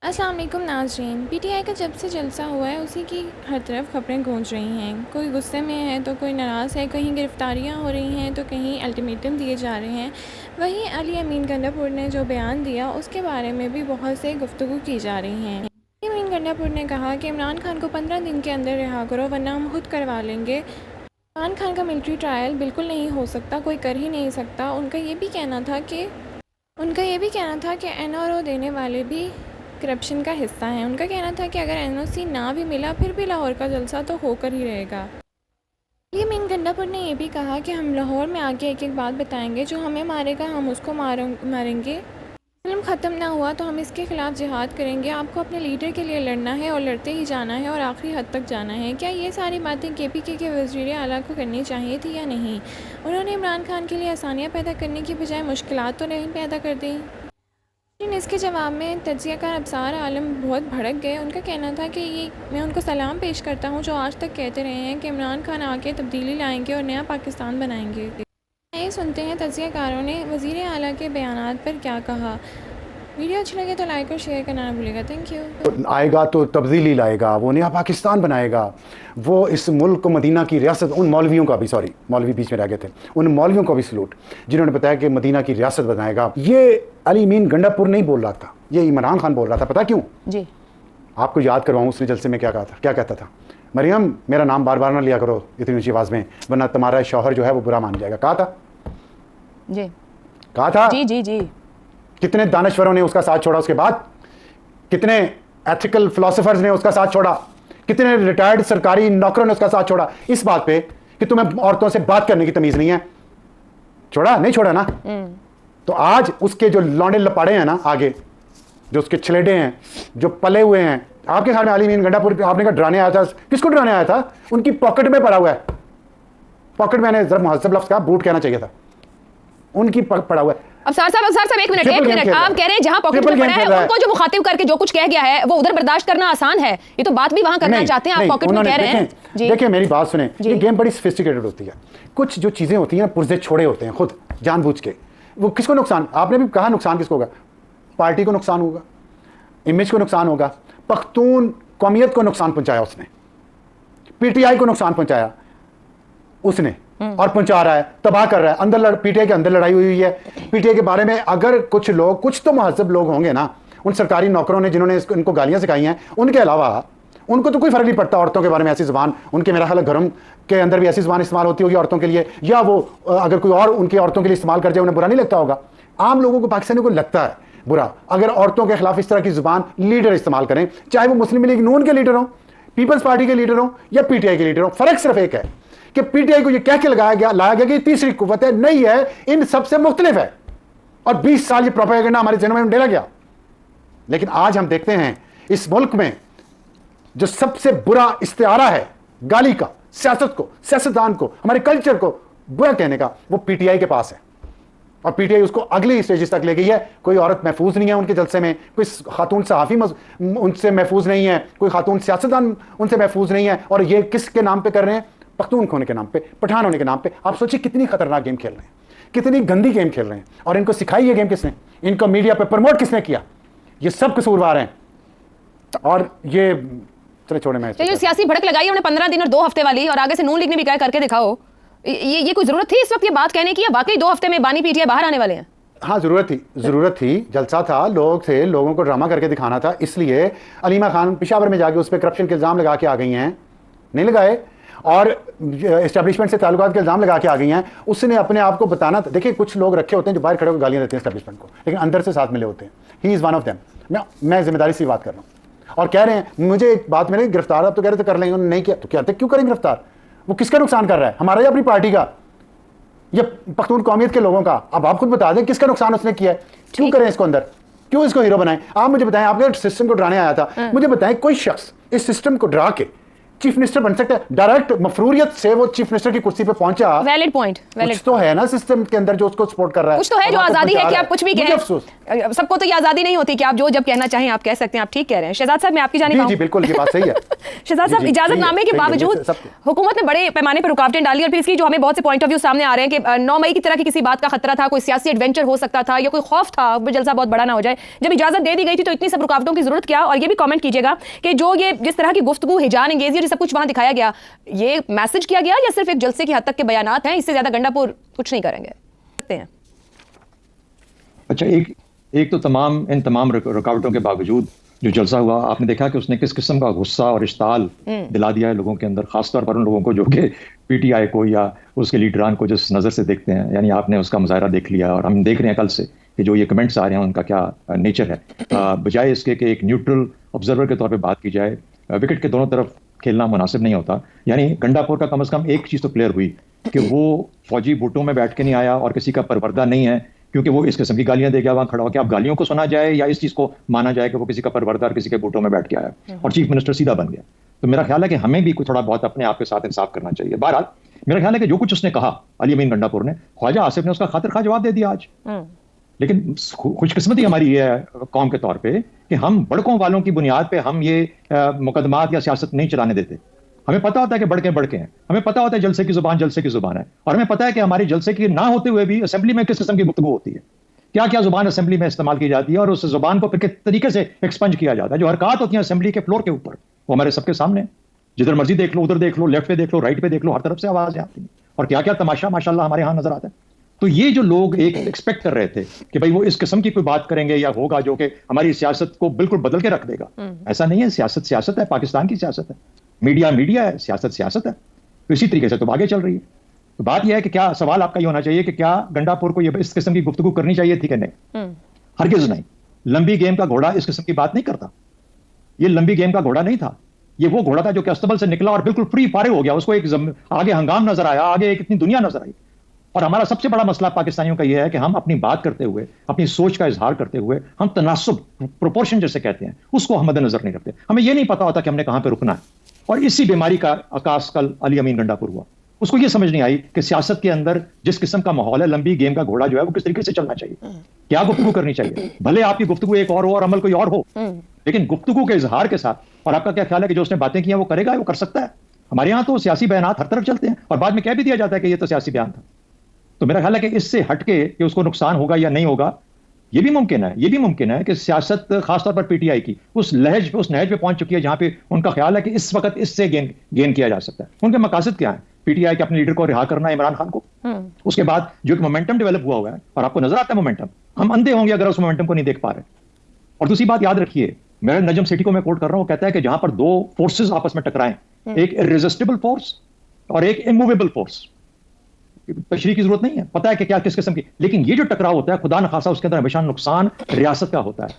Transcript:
अस्सलाम वालेकुम नाज़रीन। पीटीआई का जब से जलसा हुआ है उसी की हर तरफ खबरें गूंज रही हैं। कोई गुस्से में है तो कोई नाराज़ है, कहीं गिरफ्तारियां हो रही हैं तो कहीं अल्टीमेटम दिए जा रहे हैं। वहीं अली अमीन गंडापुर ने जो बयान दिया उसके बारे में भी बहुत से गुफ्तगू की जा रही हैं। अली अमीन गंडापुर ने कहा कि इमरान खान को 15 दिन के अंदर रिहा करो वरना हम खुद करवा लेंगे। इमरान खान का मिलिट्री ट्रायल बिल्कुल नहीं हो सकता, कोई कर ही नहीं सकता। उनका ये भी कहना था कि एनआरओ देने वाले भी करप्शन का हिस्सा है। उनका कहना था कि अगर एनओसी ना भी मिला फिर भी लाहौर का जलसा तो होकर ही रहेगा। अली अमीन गंडापुर ने यह भी कहा कि हम लाहौर में आके एक एक बात बताएंगे, जो हमें मारेगा हम उसको मारेंगे। फिल्म ख़त्म ना हुआ तो हम इसके ख़िलाफ़ जिहाद करेंगे। आपको अपने लीडर के लिए लड़ना है और लड़ते ही जाना है और आखिरी हद तक जाना है। क्या ये सारी बातें केपीके के वज़ीर आला को करनी चाहिए थी या नहीं? उन्होंने इमरान खान के लिए आसानियाँ पैदा करने की बजाय मुश्किलात तो नहीं पैदा कर दी? लेकिन इसके जवाब में तज्ज़ियाकार अब्सार आलम बहुत भड़क गए। उनका कहना था कि मैं उनको सलाम पेश करता हूँ जो आज तक कहते रहे हैं कि इमरान खान आके तब्दीली लाएंगे और नया पाकिस्तान बनाएंगे। आइए सुनते हैं तज्ज़ियाकारों ने वज़ीर आला के बयानात पर क्या कहा। वीडियो अच्छी लगे तो लाइक और शेयर करना ना भूलिएगा। Thank you. आएगा तो तब्दीली लाएगा, वो नया पाकिस्तान बनाएगा, वो इस मुल्क को मदीना की रियासत, उन मौलवियों का भी, सॉरी मौलवी बीच में रह गए थे, उन मौलवियों को भी सलूट जिन्होंने बताया कि मदीना की रियासत बनाएगा। ये अली अमीन गंडापुर नहीं बोल रहा था, ये इमरान खान बोल रहा था। पता क्यों जी? आपको याद करवाऊँ उसने जलसे में क्या कहा था, क्या कहता था? मरियम मेरा नाम बार बार ना लिया करो इतनी ऊंची आवाज़ में वरना तुम्हारा शौहर जो है वो बुरा मान जाएगा। कहा था जी, कहा था जी जी जी। कितने दानश्वरों ने उसका साथ छोड़ा, उसके बाद कितने एथिकल फिलोसोफर्स ने उसका साथ छोड़ा, कितने रिटायर्ड सरकारी नौकरों ने उसका साथ छोड़ा इस बात पे कि तुम्हें औरतों से बात करने की तमीज नहीं है। छोड़ा नहीं छोड़ा ना? तो आज उसके जो लौंडे लपाड़े हैं ना, आगे जो उसके छलेडे हैं, जो पले हुए हैं, आपके ख्याल में अली अमीन गंडापुर आपने कहा डराने आया था? किसको डराने आया था? उनकी पॉकेट में पड़ा हुआ है। पॉकेट मैंने जरा मुहज्जब लफ्ज कहा, बूट कहना चाहिए था। उनकी पड़ा हुआ है। अफसार साहब एक मिनट आप कह रहे हैं जहां पॉकेट में पड़ा है उनको जो मुखातिब करके जो कुछ कह गया है वो उधर बर्दाश्त करना आसान है, ये तो बात भी वहां करना चाहते हैं, आप पॉकेट में कह रहे हैं। देखिए मेरी बात सुने, ये गेम बड़ी सोफिस्टिकेटेड होती है। कुछ जो चीजें होती हैं ना, पुर्जे छोड़े होते हैं खुद जानबूझ के। वो किसको नुकसान, आपने भी कहा नुकसान किसको होगा? पार्टी को नुकसान होगा, इमेज को नुकसान होगा, पख्तून कौमियत को नुकसान पहुंचाया उसने, पीटीआई को नुकसान पहुंचाया उसने और पहुंचा रहा है, तबाह कर रहा है। अंदर पीटीआई के अंदर लड़ाई हुई है। पीटीआई के बारे में अगर कुछ लोग, कुछ तो महजब लोग होंगे ना, उन सरकारी नौकरों ने जिन्होंने इनको गालियां सिखाई हैं, उनके अलावा उनको तो कोई फर्क नहीं पड़ता औरतों के बारे में ऐसी जुबान, उनके मेरा ख्याल घरों के अंदर भी ऐसी जुबान इस्तेमाल होती होगी औरतों के लिए, या वो अगर कोई और उनकी औरतों के लिए इस्तेमाल कर जाए उन्हें बुरा नहीं लगता होगा। आम लोगों को, पाकिस्तानियों को लगता है बुरा अगर औरतों के खिलाफ इस तरह की जुबान लीडर इस्तेमाल करें, चाहे वो मुस्लिम लीग नून के लीडर हों, पीपल्स पार्टी के लीडर हों या पीटीआई के लीडर हों। फर्क सिर्फ एक है कि पीटीआई को यह कह के लाया गया कि तीसरी कुव्वत है, नहीं है, इन सबसे मुख्तलिफ है। और 20 साल ये प्रोपेगेंडा हमारे जहनों में डेरा गया। लेकिन आज हम देखते हैं इस मुल्क में जो सबसे बुरा इस्तिआरा है गाली का, सियासत को, सियासतदान को, हमारे कल्चर को बुरा कहने का, वो पीटीआई के पास है। और पीटीआई उसको अगली स्टेजेस तक ले गई है। कोई औरत महफूज नहीं है उनके जलसे में, कोई खातून सहाफ़ी उनसे महफूज नहीं है, कोई खातून सियासतदान उनसे महफूज नहीं है। और ये किसके नाम पे कर रहे हैं? पख्तून होने के नाम पे, पठान होने के नाम पे। आप सोचिए कितनी खतरनाक गेम खेल रहे हैं, कितनी गंदी गेम खेल रहे हैं। और इनको सिखाई ये गेम किसने? इनको मीडिया पे प्रमोट किसने किया? ये सब कसूरवार हैं। और ये चलो छोड़े, मैं जो सियासी भड़क लगाई है उन्हें 15 दिन और 2 हफ्ते वाली, और आगे से नून लीग ने भी क्या करके दिखाओ, ये कोई जरूरत थी इस वक्त ये बात कहने की, या वाकई 2 हफ्ते में बानी पीटीआई बाहर आने वाले हैं? हाँ जरूरत थी, जलसा था, लोग थे, लोगों को ड्रामा करके दिखाना था। इसलिए अलीमा खान पेशावर में जाके उस पर करप्शन के इल्जाम लगा के आ गई हैं, नहीं लगाए, और एस्टेब्लिशमेंट से ताल्लुकात के इल्जाम लगा के आ गई हैं। उसने अपने आप को बताना था। देखिए कुछ लोग रखे होते हैं जो बाहर खड़े होकर गालियां देते हैं एस्टेब्लिशमेंट को, लेकिन अंदर से साथ मिले होते हैं। He is one of them. मैं जिम्मेदारी से बात कर रहा हूँ। और कह रहे हैं मुझे एक बात में गिरफ्तार, अब तो कह रहे थे कर लेंगे, उन्होंने नहीं किया, तो कहते क्यों करें गिरफ्तार? वो किसका नुकसान कर रहा है, हमारा या अपनी पार्टी का या पख्तून कौमियत के लोगों का? अब आप खुद बता दें किसका नुकसान उसने किया है। क्यों करें इसको अंदर, क्यों इसको हीरो बनाएं? आप मुझे बताएं, आपने सिस्टम को डराने आया था, मुझे बताएं कोई शख्स इस सिस्टम को डरा के चीफ मिनिस्टर बन सकता है, डायरेक्ट मफरूरियत से वो चीफ मिनिस्टर की कुर्सी पे पहुंचा। वैलिड पॉइंट, कुछ तो है ना सिस्टम के अंदर जो उसको सपोर्ट कर रहा है, कुछ तो है जो आजादी है कि आप कुछ भी कहें। सबको तो ये आजादी नहीं होती कि आप जो जब कहना चाहें आप कह सकते हैं। आप ठीक कह रहे हैं शहजाद साहब, मैं आपकी जानिब जी बिल्कुल, ये बात सही है। शहजाद साहब, इजाजतनामे के बावजूद हुकूमत ने बड़े पैमाने पर रुकावटें डाली और फिर इसकी जो हमें बहुत से पॉइंट ऑफ व्यू सामने आ रहे हैं कि 9 मई की तरह की किसी बात का खतरा था, कोई सियासी एडवेंचर हो सकता था या कोई खौफ था जलसा बहुत बड़ा ना हो जाए। जब इजाजत दे दी गई थी तो इतनी सब रुकावटों की जरूरत क्या? और ये भी कमेंट कीजिएगा कि जो ये जिस तरह की गुफ्तगू, हिजान अंगेजी, सब कुछ वहां दिखाया गया, ये मैसेज किया गया या सिर्फ एक जलसे की हद तक के बयानात हैं? इससे ज्यादा गंडापुर कुछ नहीं करेंगे सकते हैं। अच्छा, एक तो इन तमाम रुकावटों के बावजूद जो जलसा हुआ, आपने देखा कि उसने किस किस्म का गुस्सा और इश्ताल दिला दिया है लोगों के अंदर, खासतौर पर उन लोगों को जो कि पीटीआई को या उसके लीडरान को जिस नज़र से देखते हैं। यानी आपने उसका मुजाहरा देख लिया और हम देख रहे हैं कल से कि जो ये कमेंट्स आ रहे हैं उनका क्या नेचर है। बजाय इसके कि एक न्यूट्रल ऑब्जर्वर के तौर पर बात की जाए, विकेट के दोनों तरफ खेलना मुनासिब नहीं होता। यानी गंडापुर का कम से कम एक चीज़ तो क्लियर हुई कि वो फौजी बूटों में बैठ के नहीं आया और किसी का परवरदा नहीं है, क्योंकि वो इस किस्म की गालियां दे गया वहां खड़ा होकर। आप गालियों को सुना जाए या इस चीज़ को माना जाए कि वो किसी का परवरदार किसी के बूटों में बैठ के आया और चीफ मिनिस्टर सीधा बन गया। तो मेरा ख्याल है कि हमें भी थोड़ा बहुत अपने आप के साथ इंसाफ करना चाहिए। बहरहाल मेरा ख्याल है कि जो कुछ उसने कहा अली अमीन गंडापुर ने, ख्वाजा आसिफ ने उसका खातिर खा जवाब दे दिया आज। लेकिन खुशकिस्मती हमारी ये है कौम के तौर पे कि हम बड़कों वालों की बुनियाद पे हम ये मुकदमात या सियासत नहीं चलाने देते। हमें पता होता है कि बड़के हैं, हमें पता होता है जलसे की जुबान है, और हमें पता है कि हमारी जलसे की ना होते हुए भी असेंबली में किस किस्म की गुफ्तगू होती है, क्या क्या जुबान असेंबली में इस्तेमाल की जाती है और उस जुबान को फिर किस तरीके से एक्सपंज किया जाता है। जो हरकत होती है असेंबली के फ्लोर के ऊपर, वो हमारे सबके सामने, जिधर मर्जी देख लो, उधर देख लो, लेफ्ट पे देख लो, राइट पे देख लो, हर तरफ से आवाजें आती हैं और क्या क्या तमाशा माशाल्लाह हमारे यहाँ नजर आता है। तो ये जो लोग एक एक्सपेक्ट कर रहे थे कि भाई वो इस किस्म की कोई बात करेंगे या होगा जो कि हमारी सियासत को बिल्कुल बदल के रख देगा, ऐसा नहीं है। सियासत है, पाकिस्तान की सियासत है, मीडिया है, सियासत है। तो इसी तरीके से तो आगे चल रही है। तो बात यह है कि क्या सवाल आपका ये होना चाहिए कि क्या गंडापुर को ये इस किस्म की गुफ्तगू करनी चाहिए थी कि नहीं? हरगिज नहीं। लंबी गेम का घोड़ा इस किस्म की बात नहीं करता। ये लंबी गेम का घोड़ा नहीं था, ये वो घोड़ा था जो कि अस्तबल से निकला और बिल्कुल फ्री फारे हो गया। उसको एक आगे हंगाम नजर आया, आगे एक इतनी दुनिया नजर आई। और हमारा सबसे बड़ा मसला पाकिस्तानियों का यह है कि हम अपनी बात करते हुए, अपनी सोच का इजहार करते हुए, हम तनासुब, प्रोपोर्शन जैसे कहते हैं, उसको हम मद्देनजर नहीं रखते। हमें यह नहीं पता होता कि हमने कहां पे रुकना है। और इसी बीमारी का आकाश कल अली अमीन गंडापुर हुआ। उसको यह समझ नहीं आई कि सियासत के अंदर जिस किस्म का माहौल है, लंबी गेम का घोड़ा जो है वो किस तरीके से चलना चाहिए, क्या गुफ्तगू करनी चाहिए। भले आपकी गुफ्तगू एक और हो और अमल कोई और हो, लेकिन गुफ्तगू के इजहार के साथ। और आपका क्या ख्याल है कि जो उसने बातें की हैं वो करेगा, वो कर सकता है? हमारे यहाँ तो सियासी बयानात हर तरफ चलते हैं और बाद में कह भी दिया जाता है कि ये तो सियासी बयान था। तो मेरा ख्याल है कि इससे हटके कि उसको नुकसान होगा या नहीं होगा, ये भी मुमकिन है कि सियासत खासतौर पर पीटीआई की उस नहज पे पहुंच चुकी है जहां पे उनका ख्याल है कि इस वक्त इससे गेन किया जा सकता है। उनके मकासद क्या है? पीटीआई के अपने लीडर को रिहा करना, इमरान खान को। उसके बाद जो एक मोमेंटम डेवलप हुआ है और आपको नजर आता है मोमेंटम, हम अंधे होंगे अगर उस मोमेंटम को नहीं देख पा रहे। और दूसरी बात याद रखिए, मैं नजम सेठी को मैं कोट कर रहा हूं, कहता है कि जहां पर दो फोर्सेस आपस में टकराएं, एक इररेजिस्टिबल फोर्स और एक इमूवेबल फोर्स, तशरीह की जरूरत नहीं है, पता है कि क्या किस किस्म की, लेकिन ये जो टकराव होता है खुदा न खासा उसके अंदर हमेशा नुकसान रियासत का होता है।